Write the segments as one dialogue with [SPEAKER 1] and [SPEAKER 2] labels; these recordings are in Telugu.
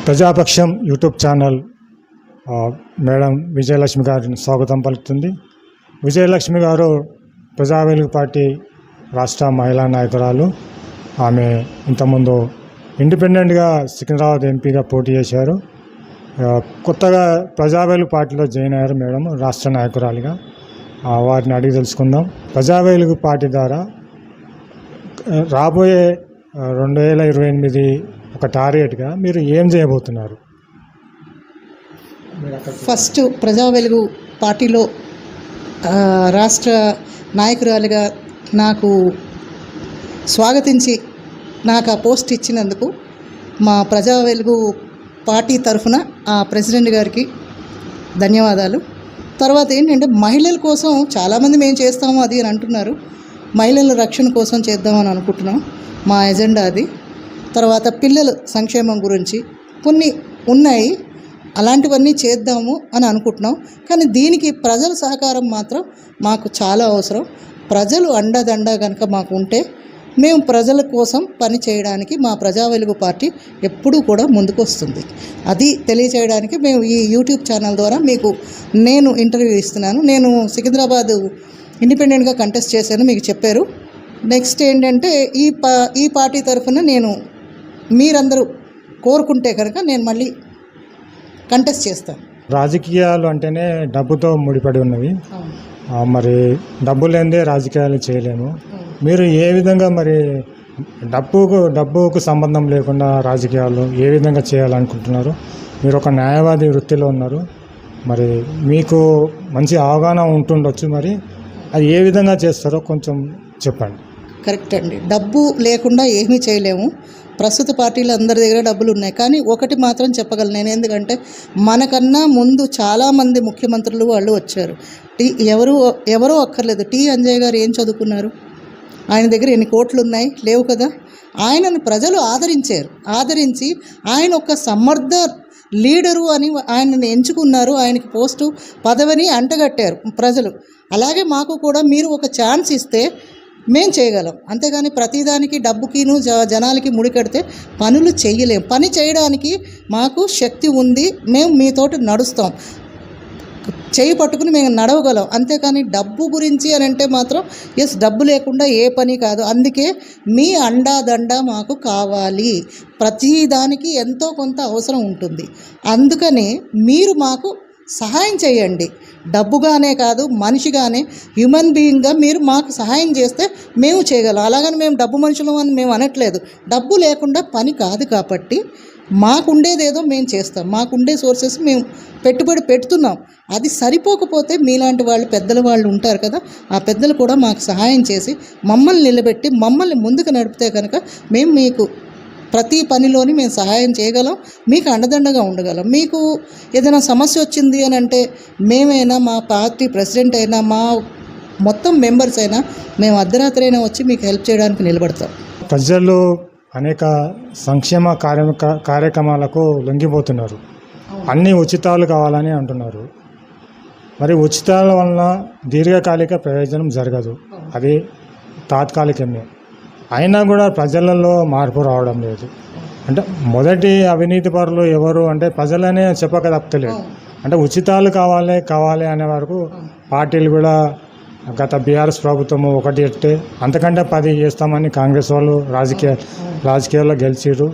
[SPEAKER 1] ప్రజాపక్షం యూట్యూబ్ ఛానల్ మేడం విజయలక్ష్మి గారిని స్వాగతం పలుకుతుంది. విజయలక్ష్మి గారు ప్రజా వెలుగు పార్టీ రాష్ట్ర మహిళా నాయకురాలు. ఆమె ఇంతకుముందు ఇండిపెండెంట్గా సికింద్రాబాద్ ఎంపీగా పోటీ చేశారు. కొత్తగా ప్రజా వెలుగు పార్టీలో జాయిన్ అయ్యారు మేడం రాష్ట్ర నాయకురాలిగా. వారిని అడిగి తెలుసుకుందాం. ప్రజా వెలుగు పార్టీ ద్వారా రాబోయే 2028 ఒక టార్గెట్గా మీరు ఏం చేయబోతున్నారు?
[SPEAKER 2] ఫస్ట్ ప్రజా వెలుగు పార్టీలో రాష్ట్ర నాయకురాలిగా నాకు స్వాగతించి నాకు ఆ పోస్ట్ ఇచ్చినందుకు మా ప్రజా వెలుగు పార్టీ తరఫున ఆ ప్రెసిడెంట్ గారికి ధన్యవాదాలు. తర్వాత ఏంటంటే మహిళల కోసం చాలామంది మేము చేస్తాము అది అని అంటున్నారు. మహిళల రక్షణ కోసం చేద్దామని అనుకుంటున్నాం. మా ఎజెండా అది. తర్వాత పిల్లల సంక్షేమం గురించి కొన్ని ఉన్నాయి, అలాంటివన్నీ చేద్దాము అని అనుకుంటున్నాం. కానీ దీనికి ప్రజల సహకారం మాత్రం మాకు చాలా అవసరం. ప్రజలు అండదండ కనుక మాకు ఉంటే మేము ప్రజల కోసం పని చేయడానికి మా ప్రజా వెలుగు పార్టీ ఎప్పుడూ కూడా ముందుకు వస్తుంది. అది తెలియచేయడానికి మేము ఈ యూట్యూబ్ ఛానల్ ద్వారా మీకు నేను ఇంటర్వ్యూ ఇస్తున్నాను. నేను సికింద్రాబాద్ ఇండిపెండెంట్గా కంటెస్ట్ చేశాను, మీకు చెప్పారు. నెక్స్ట్ ఏంటంటే ఈ పార్టీ తరఫున నేను మీరందరూ కోరుకుంటే కనుక నేను మళ్ళీ కంటెస్ట్ చేస్తాను.
[SPEAKER 1] రాజకీయాలు అంటేనే డబ్బుతో ముడిపడి ఉన్నవి. మరి డబ్బు లేనిదే రాజకీయాలు చేయలేము. మీరు ఏ విధంగా మరి డబ్బుకు సంబంధం లేకుండా రాజకీయాలు ఏ విధంగా చేయాలనుకుంటున్నారు? మీరు ఒక న్యాయవాది వృత్తిలో ఉన్నారు, మరి మీకు మంచి అవగాహన ఉంటుండొచ్చు. మరి అది ఏ విధంగా చేస్తారో కొంచెం చెప్పండి.
[SPEAKER 2] కరెక్ట్ అండి, డబ్బు లేకుండా ఏమీ చేయలేము. ప్రస్తుత పార్టీలు అందరి దగ్గర డబ్బులు ఉన్నాయి. కానీ ఒకటి మాత్రం చెప్పగలను నేను, ఎందుకంటే మనకన్నా ముందు చాలామంది ముఖ్యమంత్రులు వాళ్ళు వచ్చారు. ఎవరో అక్కర్లేదు. అంజయ్య గారు ఏం చదువుకున్నారు? ఆయన దగ్గర ఎన్ని కోట్లు ఉన్నాయి? లేవు కదా. ఆయనను ప్రజలు ఆదరించి ఆయన ఒక సమర్థ లీడరు అని ఆయనను ఎంచుకున్నారు. ఆయనకి పోస్టు పదవిని అంటగట్టారు ప్రజలు. అలాగే మాకు కూడా మీరు ఒక ఛాన్స్ ఇస్తే మేం చేయగలం. అంతేగాని ప్రతిదానికి డబ్బుకిను జనాలకి ముడికడితే పనులు చేయలేం. పని చేయడానికి మాకు శక్తి ఉంది. మేము మీతోటి నడుస్తాం, చేయి పట్టుకుని మేము నడవగలం. అంతేకాని డబ్బు గురించి అని అంటే మాత్రం డబ్బు లేకుండా ఏ పని కాదు. అందుకే మీ అండాదండ మాకు కావాలి. ప్రతిదానికి ఎంతో కొంత అవసరం ఉంటుంది. అందుకని మీరు మాకు సహాయం చేయండి. డబ్బుగానే కాదు, మనిషిగానే, హ్యూమన్ బీయింగ్గా మీరు మాకు సహాయం చేస్తే మేము చేయగలం. అలాగని మేము డబ్బు మనుషులు అని మేము అనట్లేదు. డబ్బు లేకుండా పని కాదు. కాబట్టి మాకుండేదేదో మేము చేస్తాం. మాకుండే సోర్సెస్ మేము పెట్టుబడి పెడుతున్నాం. అది సరిపోకపోతే మీలాంటి వాళ్ళు పెద్దల వాళ్ళు ఉంటారు కదా, ఆ పెద్దలు కూడా మాకు సహాయం చేసి మమ్మల్ని నిలబెట్టి మమ్మల్ని ముందుకు నడిపితే కనుక మేము మీకు ప్రతి పనిలోని మేము సహాయం చేయగలం, మీకు అండదండగా ఉండగలం. మీకు ఏదైనా సమస్య వచ్చింది అని అంటే మేమైనా, మా పార్టీ ప్రెసిడెంట్ అయినా, మా మొత్తం మెంబర్స్ అయినా మేము అర్ధరాత్రి అయినా వచ్చి మీకు హెల్ప్ చేయడానికి నిలబడతాం.
[SPEAKER 1] ప్రజలు అనేక సంక్షేమ కార్యక్రమాలకు లొంగిపోతున్నారు. అన్ని ఉచితాలు కావాలని అంటున్నారు. మరి ఉచితాల వలన దీర్ఘకాలిక ప్రయోజనం జరగదు, అది తాత్కాలికమే. అయినా కూడా ప్రజలలో మార్పు రావడం లేదు. అంటే మొదటి అవినీతి పరులు ఎవరు అంటే ప్రజలనే చెప్పక తప్పలేదు. అంటే ఉచితాలు కావాలి అనే వరకు పార్టీలు కూడా గత బీఆర్ఎస్ ప్రభుత్వము ఒకటి ఎట్టే అంతకంటే 10 చేస్తామని కాంగ్రెస్ వాళ్ళు రాజకీయాల్లో గెలిచిరు.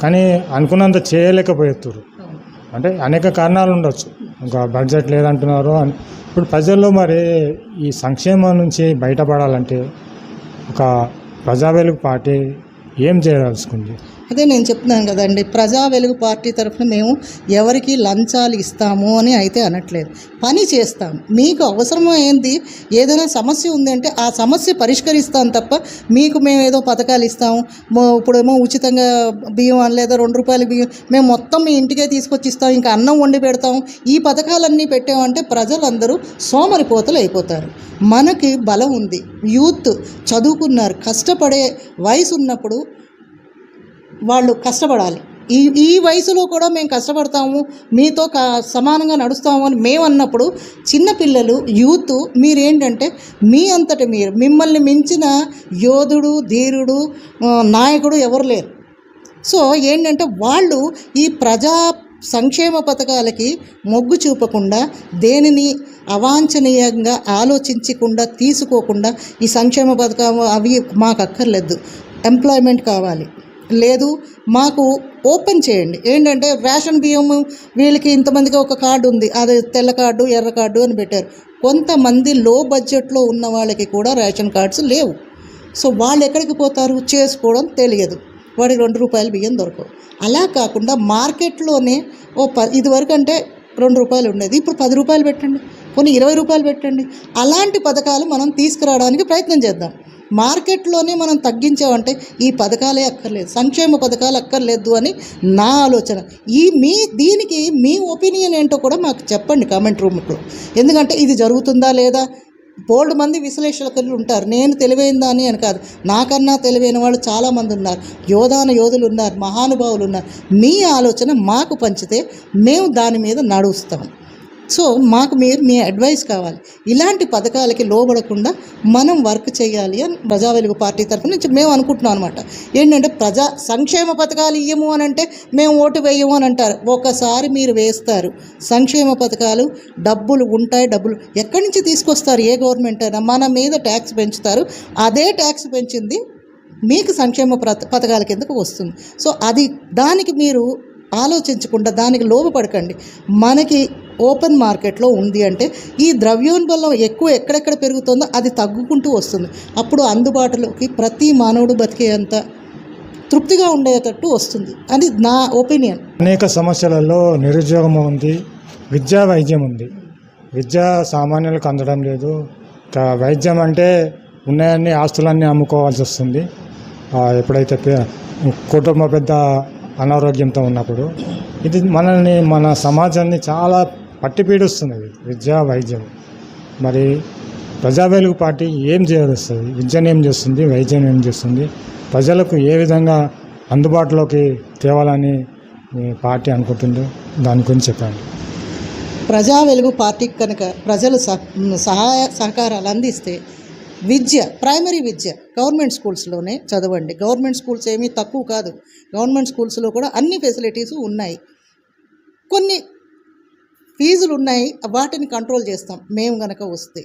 [SPEAKER 1] కానీ అనుకున్నంత చేయలేకపోతున్నారు. అంటే అనేక కారణాలు ఉండొచ్చు. ఇంకా బడ్జెట్ లేదంటున్నారు. ఇప్పుడు ప్రజల్లో మరి ఈ సంక్షేమం నుంచి బయటపడాలంటే ఒక ప్రజా వెలుగు పార్టీ ఏం చేయదలుచుకుంది?
[SPEAKER 2] అదే నేను చెప్తున్నాను కదండి, ప్రజా వెలుగు పార్టీ తరఫున మేము ఎవరికి లంచాలు ఇస్తాము అని అయితే అనట్లేదు. పని చేస్తాం. మీకు అవసరమైంది ఏదైనా సమస్య ఉందంటే ఆ సమస్య పరిష్కరిస్తాం తప్ప మీకు మేము ఏదో పథకాలు ఇస్తాము, ఇప్పుడేమో ఉచితంగా బియ్యం లేదా 2 రూపాయల బియ్యం మేము మొత్తం మీ ఇంటికే తీసుకొచ్చి ఇస్తాం, ఇంకా అన్నం వండి పెడతాం, ఈ పథకాలన్నీ పెట్టామంటే ప్రజలందరూ సోమరిపోతలు అయిపోతారు. మనకి బలం ఉంది, యూత్ చదువుకున్నారు, కష్టపడే వయసు ఉన్నప్పుడు వాళ్ళు కష్టపడాలి. ఈ వయసులో కూడా మేము కష్టపడతాము, మీతో సమానంగా నడుస్తాము అని మేము అన్నప్పుడు చిన్నపిల్లలు, యూత్ మీరేంటంటే మీ అంతటి మిమ్మల్ని మించిన యోధుడు, ధీరుడు, నాయకుడు ఎవరు లేరు. సో ఏంటంటే వాళ్ళు ఈ ప్రజా సంక్షేమ పథకాలకి మొగ్గు చూపకుండా దేనిని అవాంఛనీయంగా ఆలోచించకుండా తీసుకోకుండా ఈ సంక్షేమ పథకం అవి మాకు అక్కర్లేదు, ఎంప్లాయ్మెంట్ కావాలి, లేదు మాకు ఓపెన్ చేయండి. ఏంటంటే రేషన్ బియ్యం వీళ్ళకి ఇంతమందికి ఒక కార్డు ఉంది, అది తెల్ల కార్డు ఎర్ర కార్డు అని పెట్టారు. కొంతమంది లో బడ్జెట్లో ఉన్న వాళ్ళకి కూడా రేషన్ కార్డ్స్ లేవు. సో వాళ్ళు ఎక్కడికి పోతారు? చేసుకోవడం తెలియదు, వాడికి 2 రూపాయలు బియ్యం దొరకవు. అలా కాకుండా మార్కెట్లోనే ఇదివరకు అంటే 2 రూపాయలు ఉండేది, ఇప్పుడు 10 రూపాయలు పెట్టండి, కొన్ని 20 రూపాయలు పెట్టండి. అలాంటి పథకాలు మనం తీసుకురావడానికి ప్రయత్నం చేద్దాం. మార్కెట్లోనే మనం తగ్గించామంటే ఈ పథకాలే అక్కర్లేదు, సంక్షేమ పథకాలు అక్కర్లేదు అని నా ఆలోచన. దీనికి మీ ఒపీనియన్ ఏంటో కూడా మాకు చెప్పండి కామెంట్ రూమ్లో. ఎందుకంటే ఇది జరుగుతుందా లేదా, బోల్డ్ మంది విశ్లేషకులు ఉంటారు, నేను తెలివైందా అని కాదు, నాకన్నా తెలివైన వాళ్ళు చాలామంది ఉన్నారు, యోధులు ఉన్నారు, మహానుభావులు ఉన్నారు. మీ ఆలోచన మాకు పంచితే మేము దాని మీద నడుస్తాం. సో మాకు మీ అడ్వైస్ కావాలి. ఇలాంటి పథకాలకి లోబడకుండా మనం వర్క్ చేయాలి అని ప్రజా వెలుగు పార్టీ తరఫున నుంచి మేము అనుకుంటున్నాం అనమాట. ఏంటంటే ప్రజా సంక్షేమ పథకాలు ఇయ్యము అని అంటే మేము ఓటు వేయము అని అంటారు. ఒకసారి మీరు వేస్తారు, సంక్షేమ పథకాలు డబ్బులు ఉంటాయి. డబ్బులు ఎక్కడి నుంచి తీసుకొస్తారు? ఏ గవర్నమెంట్ అయినా మన మీద ట్యాక్స్ పెంచుతారు, అదే ట్యాక్స్ పెంచింది మీకు సంక్షేమ పథకాల కిందకు వస్తుంది. సో దానికి మీరు ఆలోచించకుండా దానికి లోబపడకండి. మనకి ఓపెన్ మార్కెట్లో ఉంది అంటే ఈ ద్రవ్యోల్బణం ఎక్కువ ఎక్కడెక్కడ పెరుగుతుందో అది తగ్గుకుంటూ వస్తుంది. అప్పుడు అందుబాటులోకి ప్రతి మానవుడు బతికేంత తృప్తిగా ఉండేటట్టు వస్తుంది అని నా ఒపీనియన్.
[SPEAKER 1] అనేక సమస్యలలో నిరుద్యోగం ఉంది, వైద్యం ఉంది. విద్య సామాన్యులకు అందడం లేదు. వైద్యం అంటే ఉన్నాయన్ని ఆస్తులన్నీ అమ్ముకోవాల్సి వస్తుంది ఎప్పుడైతే కుటుంబ పెద్ద అనారోగ్యంతో ఉన్నప్పుడు. ఇది మన సమాజాన్ని చాలా పట్టి పీడిస్తున్నది వైద్యం. మరి ప్రజా వెలుగు పార్టీ ఏం చేయవస్తుంది? విద్యను ఏం చేస్తుంది, వైద్యం ఏం చేస్తుంది, ప్రజలకు ఏ విధంగా అందుబాటులోకి తేవాలని పార్టీ అనుకుంటుందో దాని గురించి చెప్పండి.
[SPEAKER 2] ప్రజా వెలుగు పార్టీకి కనుక ప్రజలు సహకారాలు అందిస్తే ప్రైమరీ విద్య గవర్నమెంట్ స్కూల్స్లోనే చదవండి. గవర్నమెంట్ స్కూల్స్ ఏమీ తక్కువ కాదు, గవర్నమెంట్ స్కూల్స్లో కూడా అన్ని ఫెసిలిటీస్ ఉన్నాయి. కొన్ని ఫీజులు ఉన్నాయి, వాటిని కంట్రోల్ చేస్తాం మేము గనక వస్తే.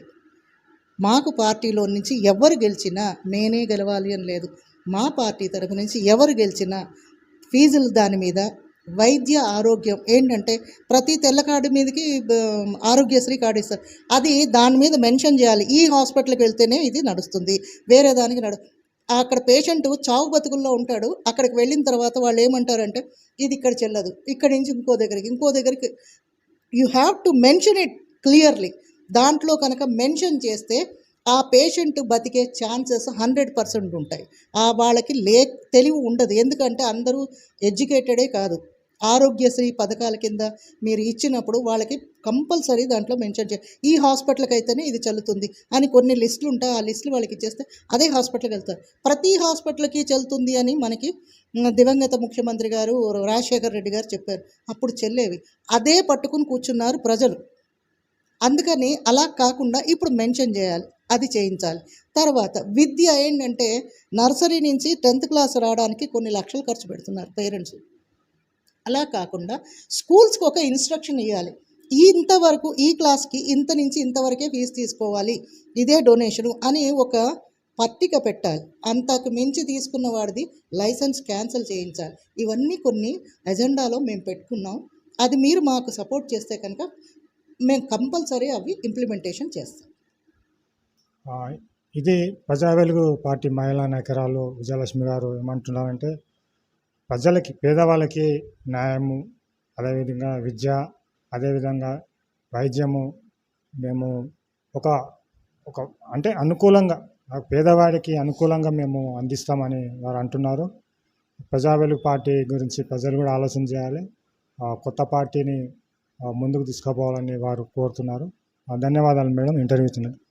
[SPEAKER 2] మాకు పార్టీలో నుంచి ఎవరు గెలిచినా నేనే గెలవాలి అని లేదు, మా పార్టీ తరఫు నుంచి ఎవరు గెలిచినా ఫీజులు దాని మీద వైద్య ఆరోగ్యం ఏంటంటే ప్రతి తెల్ల కార్డు మీదకి ఆరోగ్యశ్రీ కార్డు ఇస్తారు, అది దాని మీద మెన్షన్ చేయాలి. ఈ హాస్పిటల్కి వెళ్తేనే ఇది నడుస్తుంది, వేరే దానికి అక్కడ పేషెంట్ చావు బతుకుల్లో ఉంటాడు. అక్కడికి వెళ్ళిన తర్వాత వాళ్ళు ఏమంటారంటే ఇది ఇక్కడ చెల్లదు, ఇక్కడి నుంచి ఇంకో దగ్గరికి you have to mention it clearly. దాంట్లో కనుక మెన్షన్ చేస్తే ఆ పేషెంట్ బతికే ఛాన్సెస్ 100% ఉంటాయి. వాళ్ళకి తెలివి ఉండదు, ఎందుకంటే అందరూ ఎడ్యుకేటెడే కాదు. ఆరోగ్యశ్రీ పథకాల కింద మీరు ఇచ్చినప్పుడు వాళ్ళకి కంపల్సరీ దాంట్లో మెన్షన్ చేయాలి, ఈ హాస్పిటల్కి అయితేనే ఇది చెల్లుతుంది అని కొన్ని లిస్టులు ఉంటాయి. ఆ లిస్టులు వాళ్ళకి ఇచ్చేస్తే అదే హాస్పిటల్కి వెళ్తారు. ప్రతి హాస్పిటల్కి చెల్లుతుంది అని మనకి దివంగత ముఖ్యమంత్రి గారు రాజశేఖర్ రెడ్డి గారు చెప్పారు. అప్పుడు చెల్లేవి, అదే పట్టుకుని కూర్చున్నారు ప్రజలు. అందుకని అలా కాకుండా ఇప్పుడు మెన్షన్ చేయాలి, అది చేయించాలి. తర్వాత విద్య ఏంటంటే నర్సరీ నుంచి 10th క్లాస్ రావడానికి కొన్ని లక్షలు ఖర్చు పెడుతున్నారు పేరెంట్స్. అలా కాకుండా స్కూల్స్కి ఒక ఇన్స్ట్రక్షన్ ఇవ్వాలి, ఇంతవరకు ఈ క్లాస్కి ఇంత నుంచి ఇంతవరకే ఫీజు తీసుకోవాలి, ఇదే డొనేషను అని ఒక పట్టిక పెట్టాలి. అంతకు మించి తీసుకున్న వాడిది లైసెన్స్ క్యాన్సిల్ చేయించాలి. ఇవన్నీ కొన్ని ఎజెండాలో మేము పెట్టుకున్నాం. అది మీరు మాకు సపోర్ట్ చేస్తే కనుక మేము కంపల్సరీ అవి ఇంప్లిమెంటేషన్ చేస్తాం.
[SPEAKER 1] ఇది ప్రజా వెలుగు పార్టీ మహిళా నాయకురాలు విజయలక్ష్మి గారు ఏమంటున్నారంటే ప్రజలకి, పేదవాళ్ళకి న్యాయము, అదేవిధంగా విద్య, అదేవిధంగా వైద్యము మేము ఒక అంటే అనుకూలంగా పేదవాడికి అనుకూలంగా మేము అందిస్తామని వారు అంటున్నారు. ప్రజా వెలుగు పార్టీ గురించి ప్రజలు కూడా ఆలోచన చేయాలి, కొత్త పార్టీని ముందుకు తీసుకుపోవాలని వారు కోరుతున్నారు. ధన్యవాదాలు మేడం, ఇంటర్వ్యూ ఇచ్చినందుకు.